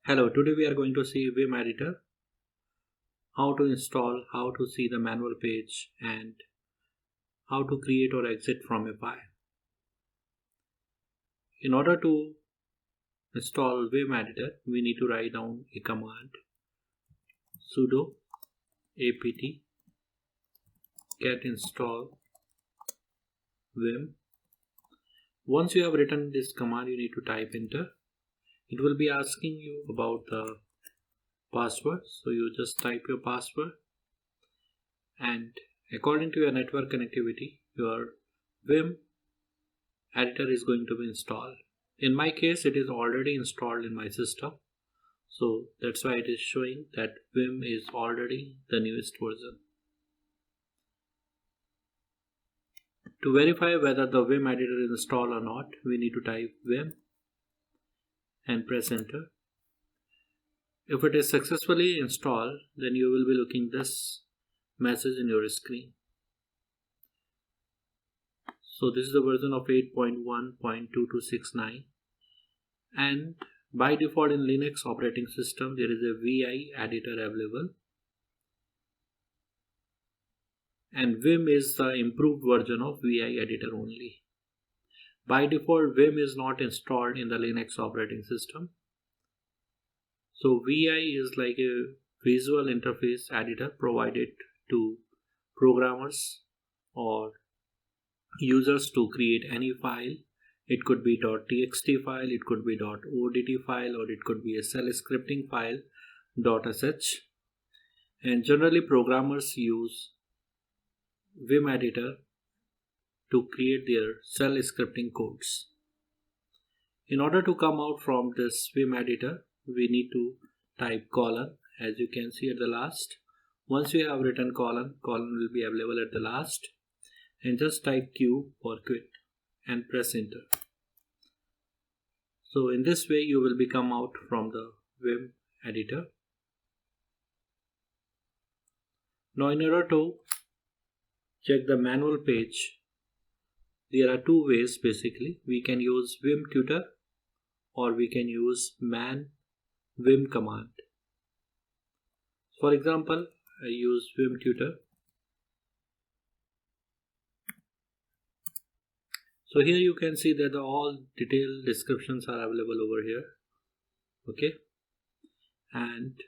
Hello, today we are going to see VIM Editor, how to install, how to see the manual page, and how to create or exit from a file. In order to install VIM Editor, we need to write down a command sudo apt get install vim. Once you have written this command, you need to type enter. It will be asking you about the password, so you just type your password, and according to your network connectivity, your VIM editor is going to be installed. In my case, it is already installed in my system, so that's why it is showing that VIM is already the newest version. To verify whether the VIM editor is installed or not, we need to type vim and press enter. If it is successfully installed, then you will be looking this message in your screen. So this is the version of 8.1.2269, and by default in Linux operating system there is a VI editor available, and Vim is the improved version of VI editor only. By default Vim is not installed in the Linux operating system. So VI is like a visual interface editor provided to programmers or users to create any file. It could be .txt file, it could be .odt file, or it could be a shell scripting file .sh. And generally programmers use Vim editor to create their shell scripting codes. In order to come out from this Vim editor, we need to type colon, as you can see at the last. Once you have written colon will be available at the last, and just type Q for quit and press enter. So in this way you will become out from the Vim editor. Now in order to check the manual page, there are two ways basically. We can use Vim Tutor or we can use man vim command. For example, I use Vim Tutor. So here you can see that all detailed descriptions are available over here. Okay, and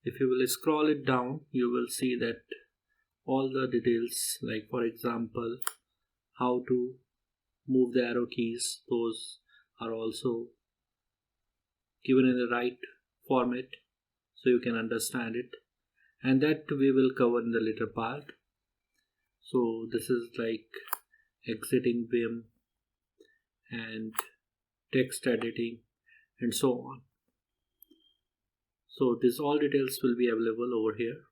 if you will scroll it down, you will see that all the details, like for example how to move the arrow keys, those are also given in the right format so you can understand it, and that we will cover in the later part. So this is like exiting Vim and text editing and so on. So this all details will be available over here.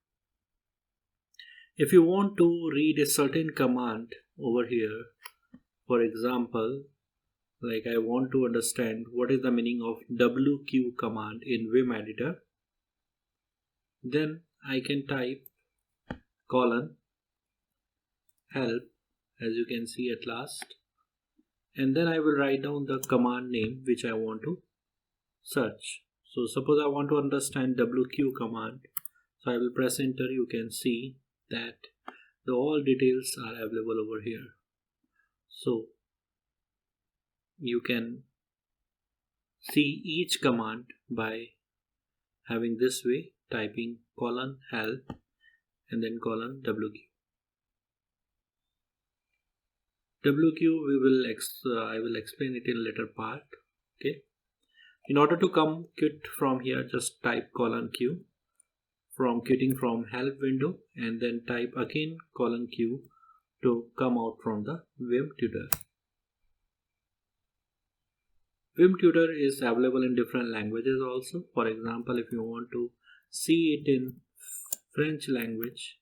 If you want to read a certain command over here, for example, like I want to understand what is the meaning of WQ command in Vim editor, then I can type colon help, as you can see at last, and then I will write down the command name which I want to search. So suppose I want to understand WQ command, so I will press enter. You can see that the all details are available over here. So you can see each command by having this way, typing colon help and then colon WQ. WQ I will explain it in a later part. Okay. In order to come quit from here, just type colon Q from quitting from help window, and then type again colon Q to come out from the Vim Tutor. Vim Tutor is available in different languages also. For example, if you want to see it in French language,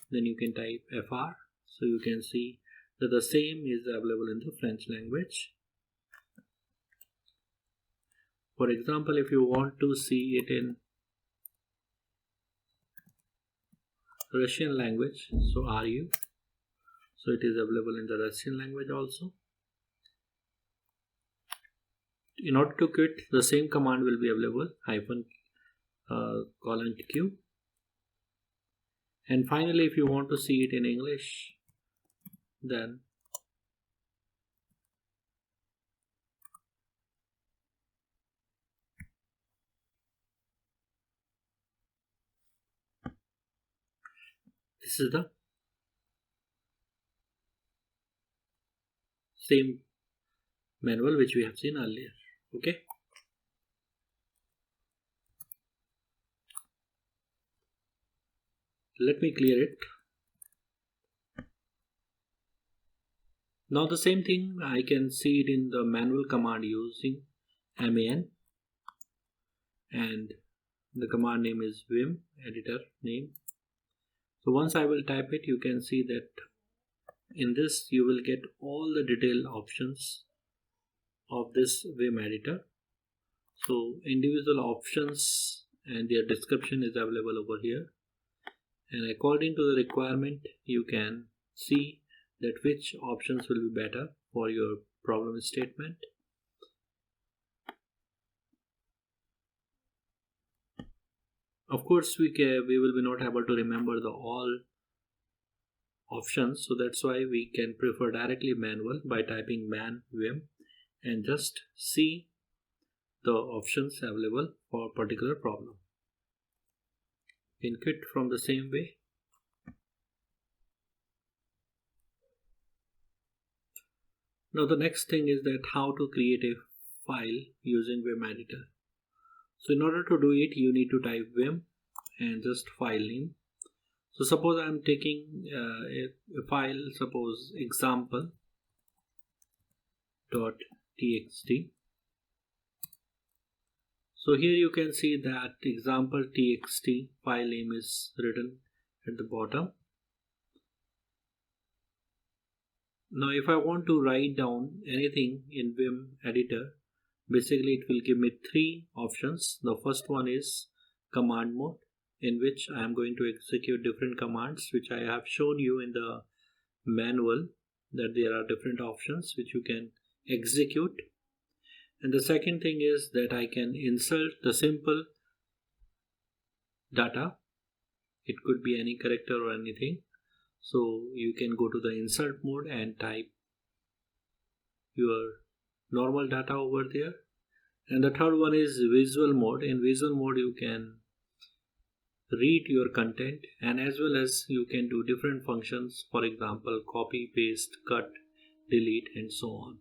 then you can type FR, so you can see that the same is available in the French language. For example, if you want to see it in Russian language, so RU, so it is available in the Russian language also. In order to quit, the same command will be available, -:q. And finally, if you want to see it in English, then this is the same manual which we have seen earlier. Okay. Let me clear it. Now the same thing I can see it in the manual command using man, and the command name is VIM Editor name. So once I will type it, you can see that in this you will get all the detailed options of this VIM Editor. So individual options and their description is available over here, and according to the requirement you can see that which options will be better for your problem statement. Of course we will be not able to remember the all options, so that's why we can prefer directly manual by typing man vim and just see the options available for a particular problem. In quit from the same way. Now the next thing is that how to create a file using VIM Editor. So in order to do it, you need to type vim and just file name. So suppose I am taking a file, suppose example.txt. So here you can see that example.txt file name is written at the bottom. Now if I want to write down anything in VIM Editor, basically it will give me three options. The first one is command mode, in which I am going to execute different commands, which I have shown you in the manual that there are different options which you can execute. And the second thing is that I can insert the simple data. It could be any character or anything. So you can go to the insert mode and type your normal data over there. And the third one is visual mode. In visual mode you can read your content, and as well as you can do different functions, for example copy, paste, cut, delete, and so on.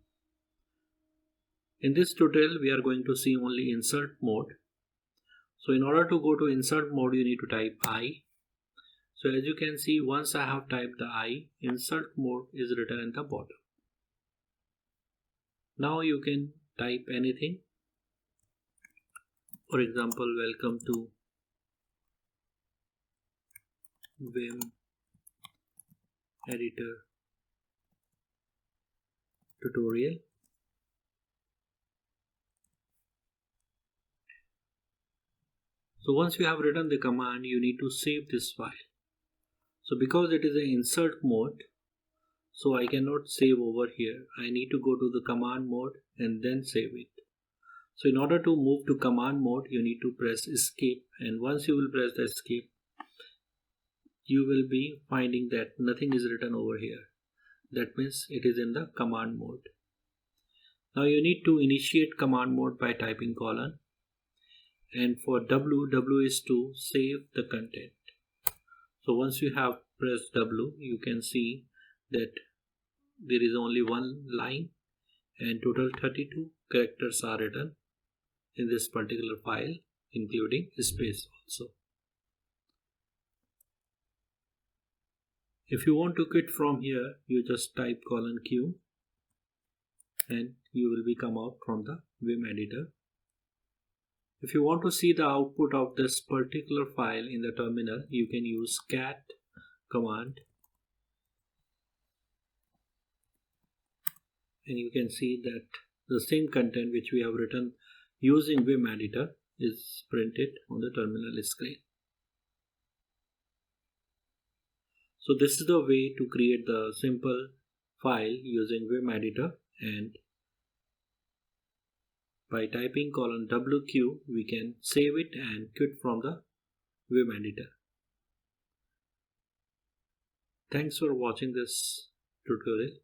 In this tutorial we are going to see only insert mode. So in order to go to insert mode you need to type I. So as you can see, once I have typed the I, insert mode is written at the bottom. Now you can type anything. For example, welcome to VIM Editor tutorial. So once you have written the command, you need to save this file. So because it is an insert mode, so I cannot save over here. I need to go to the command mode and then save it. So in order to move to command mode, you need to press escape, and once you will press the escape, you will be finding that nothing is written over here. That means it is in the command mode. Now you need to initiate command mode by typing colon, and for W is to save the content. So once you have pressed W, you can see that there is only one line and total 32 characters are written in this particular file, including space also. If you want to quit from here, you just type :Q and you will be come out from the VIM Editor. If you want to see the output of this particular file in the terminal, you can use cat command, and you can see that the same content which we have written using VIM Editor is printed on the terminal screen. So this is the way to create the simple file using VIM Editor and By typing colon WQ, we can save it and quit from the VIM Editor. Thanks for watching this tutorial.